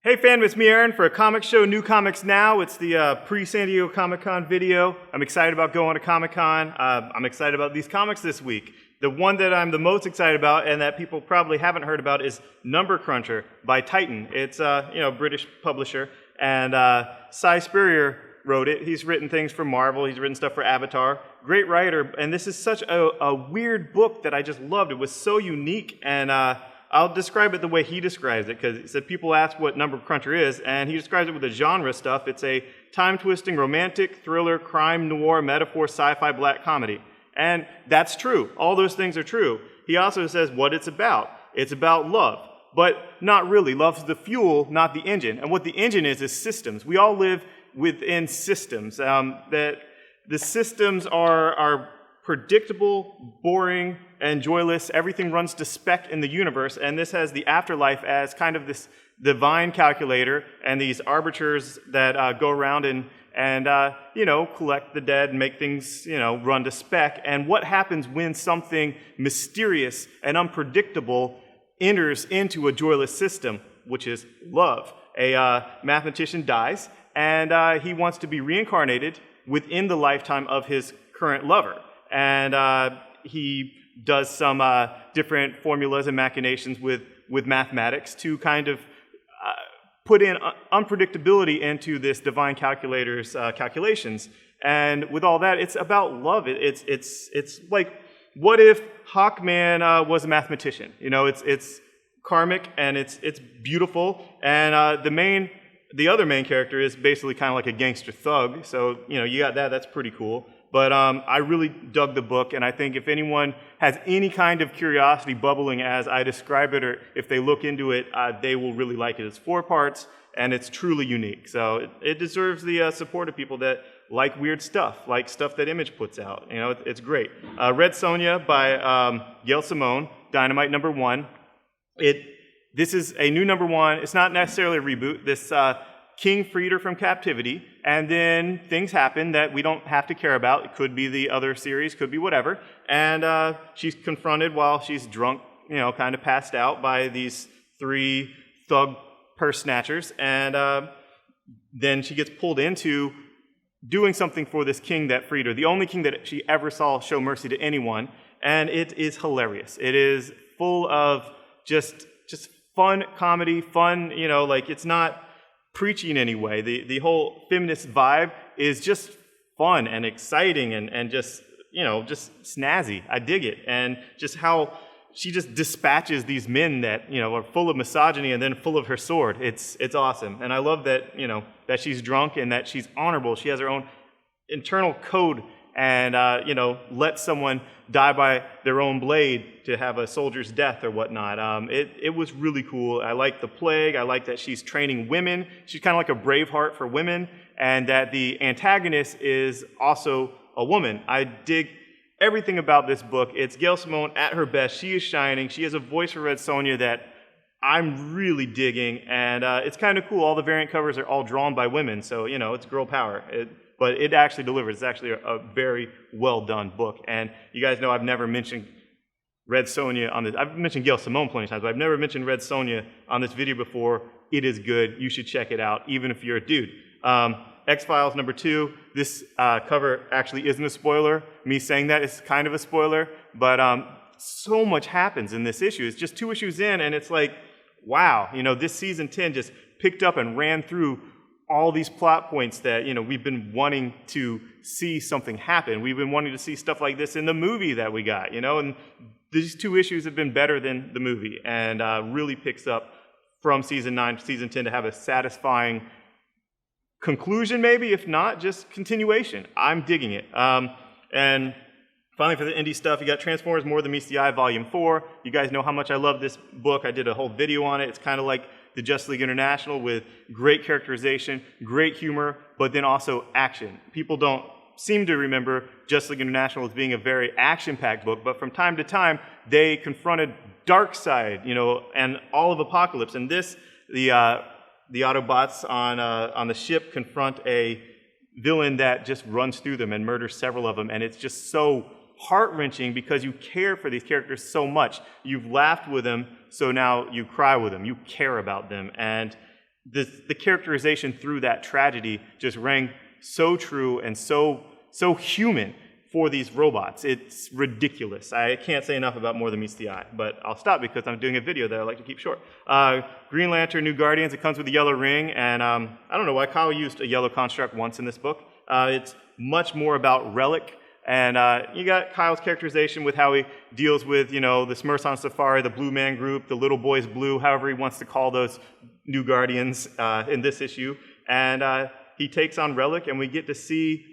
Hey fandom, it's me Aaron for a comic show, New Comics Now. It's the pre-San Diego Comic-Con video. I'm excited about going to Comic-Con. I'm excited about these comics this week. The one that I'm the most excited about and that people probably haven't heard about is Numbercruncher by Titan. It's a British publisher, and Si Spurrier wrote it. He's written things for Marvel. He's written stuff for Avatar. Great writer, and this is such a weird book that I just loved. It was so unique, and I'll describe it the way he describes it, because he said people ask what Numbercruncher is, and he describes it with the genre stuff. It's a time-twisting, romantic, thriller, crime, noir, metaphor, sci-fi, black comedy. And that's true. All those things are true. He also says what it's about. It's about love, but not really. Love's the fuel, not the engine. And what the engine is systems. We all live within systems. That the systems are predictable, boring, and joyless. Everything runs to spec in the universe, and this has the afterlife as kind of this divine calculator and these arbiters that go around and collect the dead and make things, run to spec. And what happens when something mysterious and unpredictable enters into a joyless system, which is love. A mathematician dies, and he wants to be reincarnated within the lifetime of his current lover. And he does some different formulas and machinations with mathematics to kind of put in unpredictability into this divine calculator's calculations. And with all that, it's about love. It's like, what if Hawkman was a mathematician? It's karmic and it's beautiful. And the other main character is basically kind of like a gangster thug. So you got that. That's pretty cool. But I really dug the book, and I think if anyone has any kind of curiosity bubbling as I describe it, or if they look into it, they will really like it. It's 4 parts, and it's truly unique. So it deserves the support of people that like weird stuff, like stuff that Image puts out. It's great. Red Sonja by Gail Simone, Dynamite #1. This is a new #1. It's not necessarily a reboot. This king freed her from captivity, and then things happen that we don't have to care about. It could be the other series, could be whatever. And she's confronted while she's drunk, kind of passed out by these 3 thug purse snatchers. And then she gets pulled into doing something for this king that freed her, the only king that she ever saw show mercy to anyone. And it is hilarious. It is full of just fun comedy, fun, it's not preachy in any way. The whole feminist vibe is just fun and exciting and just snazzy. I dig it. And just how she just dispatches these men that, are full of misogyny and then full of her sword. It's awesome. And I love that, that she's drunk and that she's honorable. She has her own internal code and, let someone die by their own blade to have a soldier's death or whatnot. It was really cool. I like the plague. I like that she's training women. She's kind of like a Braveheart for women, and that the antagonist is also a woman. I dig everything about this book. It's Gail Simone at her best. She is shining. She has a voice for Red Sonja that I'm really digging, and it's kind of cool. All the variant covers are all drawn by women, so, it's girl power. But it actually delivers. It's actually a very well-done book. And you guys know I've never mentioned Red Sonja on this. I've mentioned Gail Simone plenty of times, but I've never mentioned Red Sonja on this video before. It is good. You should check it out, even if you're a dude. X-Files #2. This cover actually isn't a spoiler. Me saying that is kind of a spoiler. But so much happens in this issue. It's just 2 issues in, and it's like, wow. This season 10 just picked up and ran through all these plot points that, we've been wanting to see something happen. We've been wanting to see stuff like this in the movie that we got, and these 2 issues have been better than the movie, and really picks up from season 9 to season 10 to have a satisfying conclusion, maybe, if not, just continuation. I'm digging it. And finally, for the indie stuff, you got Transformers More Than Meets the Eye, Volume 4. You guys know how much I love this book. I did a whole video on it. It's kind of like the Justice League International, with great characterization, great humor, but then also action. People don't seem to remember Justice League International as being a very action-packed book, but from time to time, they confronted Darkseid, and all of Apocalypse. And this, the Autobots on the ship confront a villain that just runs through them and murders several of them, and it's just so heart-wrenching because you care for these characters so much. You've laughed with them, so now you cry with them. You care about them. And the characterization through that tragedy just rang so true and so human for these robots. It's ridiculous. I can't say enough about More Than Meets the Eye, but I'll stop because I'm doing a video that I like to keep short. Green Lantern, New Guardians, it comes with a yellow ring, and I don't know why Kyle used a yellow construct once in this book. It's much more about Relic, and you got Kyle's characterization with how he deals with, the Smurfs on Safari, the Blue Man Group, the Little Boys Blue, however he wants to call those New Guardians in this issue, and he takes on Relic, and we get to see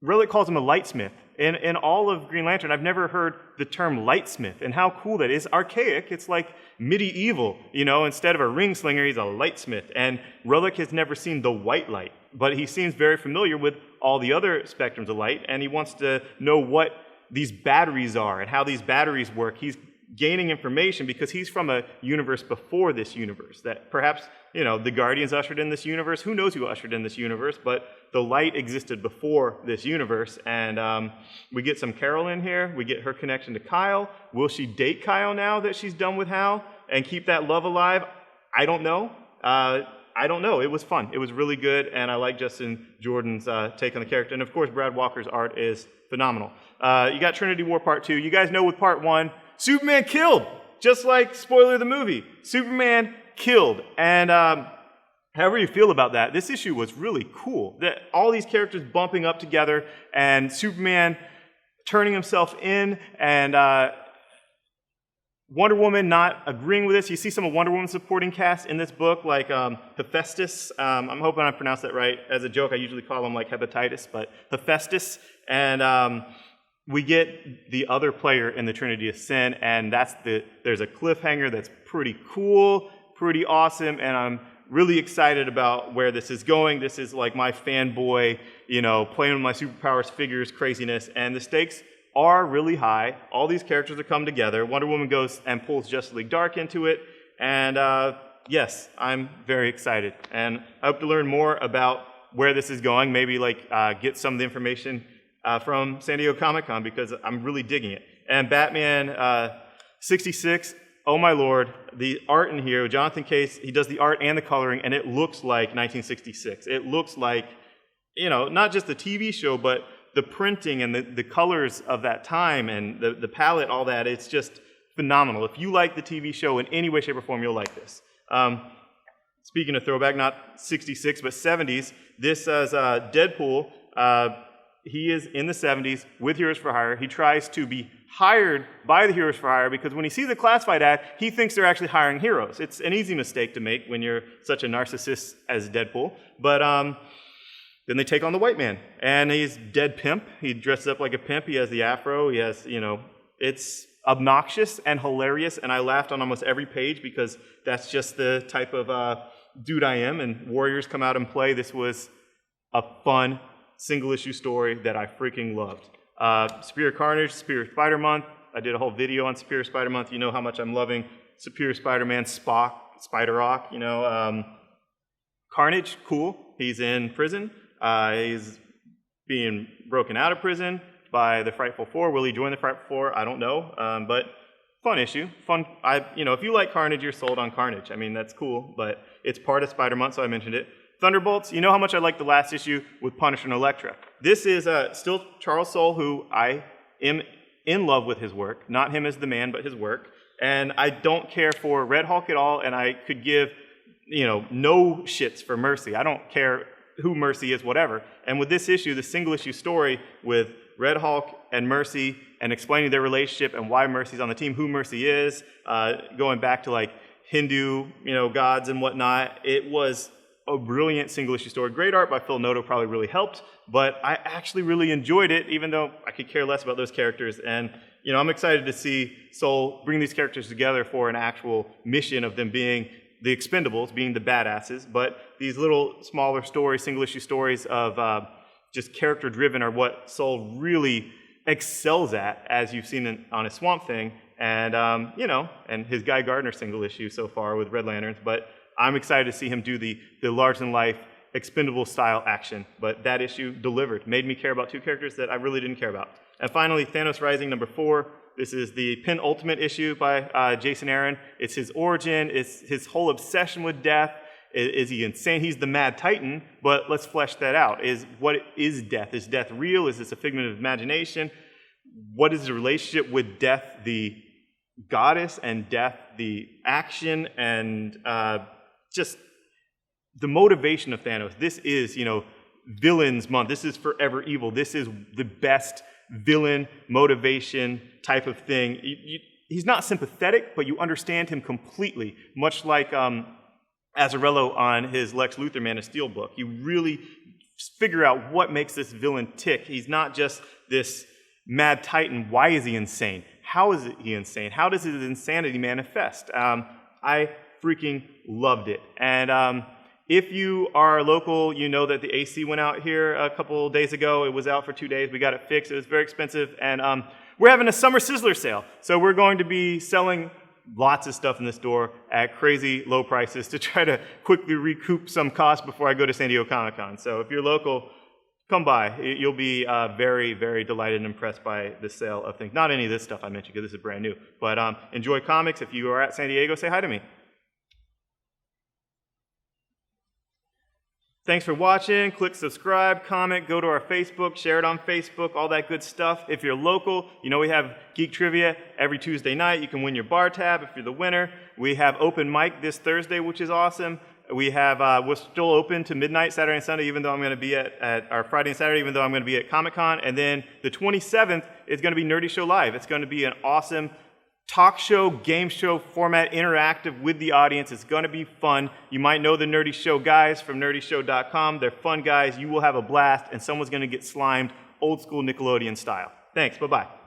Relic calls him a lightsmith. In all of Green Lantern, I've never heard the term lightsmith, and how cool that is. Archaic, it's like medieval, instead of a ring slinger, he's a lightsmith. And Relic has never seen the white light, but he seems very familiar with all the other spectrums of light, and he wants to know what these batteries are and how these batteries work. He's gaining information because he's from a universe before this universe, that perhaps, the Guardians ushered in this universe. Who knows who ushered in this universe, but the light existed before this universe. And we get some Carol in here. We get her connection to Kyle. Will she date Kyle now that she's done with Hal and keep that love alive? I don't know. It was fun. It was really good, and I like Justin Jordan's take on the character. And of course, Brad Walker's art is phenomenal. You got Trinity War Part 2. You guys know with Part 1, Superman killed, just like spoiler of the movie. Superman killed, and however you feel about that, this issue was really cool. All these characters bumping up together, and Superman turning himself in, and Wonder Woman not agreeing with this. You see some of Wonder Woman's supporting cast in this book, like Hephaestus. I'm hoping I pronounced that right. As a joke, I usually call him like hepatitis, but Hephaestus, and we get the other player in the Trinity of Sin, and there's a cliffhanger that's pretty cool, pretty awesome, and I'm really excited about where this is going. This is like my fanboy, playing with my superpowers figures craziness, and the stakes are really high. All these characters are come together. Wonder Woman goes and pulls Justice League Dark into it, and yes, I'm very excited, and I hope to learn more about where this is going, maybe get some of the information from San Diego Comic-Con, because I'm really digging it. And Batman 66, oh my lord, the art in here, Jonathan Case, he does the art and the coloring, and it looks like 1966. It looks like, not just the TV show, but the printing and the colors of that time and the palette, all that, it's just phenomenal. If you like the TV show in any way, shape, or form, you'll like this. Speaking of throwback, not 66, but 70s, this is Deadpool. He is in the 70s with Heroes for Hire. He tries to be hired by the Heroes for Hire because when he sees a classified ad, he thinks they're actually hiring heroes. It's an easy mistake to make when you're such a narcissist as Deadpool. But then they take on the white man, and he's dead pimp. He dresses up like a pimp. He has the afro. He has, it's obnoxious and hilarious, and I laughed on almost every page because that's just the type of dude I am, and Warriors come out and play. This was a fun single-issue story that I freaking loved. Superior Carnage, Superior Spider Month. I did a whole video on Superior Spider Month. You know how much I'm loving Superior Spider-Man, SpOck, Spider-Rock, Carnage, cool. He's in prison. He's being broken out of prison by the Frightful Four. Will he join the Frightful Four? I don't know. But fun issue. Fun. If you like Carnage, you're sold on Carnage. I mean, that's cool, but it's part of Spider Month, so I mentioned it. Thunderbolts, you know how much I liked the last issue with Punisher and Elektra. This is still Charles Soule, who I am in love with his work. Not him as the man, but his work. And I don't care for Red Hulk at all, and I could give, no shits for Mercy. I don't care who Mercy is, whatever. And with this issue, the single-issue story with Red Hulk and Mercy and explaining their relationship and why Mercy's on the team, who Mercy is, going back to Hindu, gods and whatnot, it was a brilliant single-issue story. Great art by Phil Noto probably really helped, but I actually really enjoyed it, even though I could care less about those characters. And, I'm excited to see Soule bring these characters together for an actual mission of them being the Expendables, being the badasses, but these little smaller stories, single-issue stories of just character-driven are what Soule really excels at, as you've seen on his Swamp Thing, and, and his Guy Gardner single-issue so far with Red Lanterns, but I'm excited to see him do the larger-than-life Expendable-style action, but that issue delivered. Made me care about two characters that I really didn't care about. And finally, Thanos Rising #4. This is the penultimate issue by Jason Aaron. It's his origin. It's his whole obsession with death. Is he insane? He's the Mad Titan, but let's flesh that out. What is death? Is death real? Is this a figment of imagination? What is the relationship with death, the goddess, and death, the action, and just the motivation of Thanos? This is, Villains Month. This is Forever Evil. This is the best villain motivation type of thing. He's not sympathetic, but you understand him completely, much like Azzarello on his Lex Luthor Man of Steel book. You really figure out what makes this villain tick. He's not just this Mad Titan. Why is he insane? How is he insane? How does his insanity manifest? I freaking loved it. And if you are local, you know that the AC went out here a couple days ago. It was out for 2 days. We got it fixed. It was very expensive. And we're having a summer sizzler sale. So we're going to be selling lots of stuff in the store at crazy low prices to try to quickly recoup some costs before I go to San Diego Comic-Con. So if you're local, come by. You'll be very, very delighted and impressed by the sale of things. Not any of this stuff I mentioned because this is brand new. But enjoy comics. If you are at San Diego, say hi to me. Thanks for watching. Click subscribe, comment, go to our Facebook, share it on Facebook, all that good stuff. If you're local, we have Geek Trivia every Tuesday night. You can win your bar tab if you're the winner. We have open mic this Thursday, which is awesome. We have, we're still open to midnight Saturday and Sunday, even though I'm going to be at our Friday and Saturday, even though I'm going to be at Comic-Con. And then the 27th is going to be Nerdy Show Live. It's going to be an awesome talk show, game show format, interactive with the audience. It's going to be fun. You might know the Nerdy Show guys from nerdyshow.com. They're fun guys. You will have a blast, and someone's going to get slimed old school Nickelodeon style. Thanks. Bye-bye.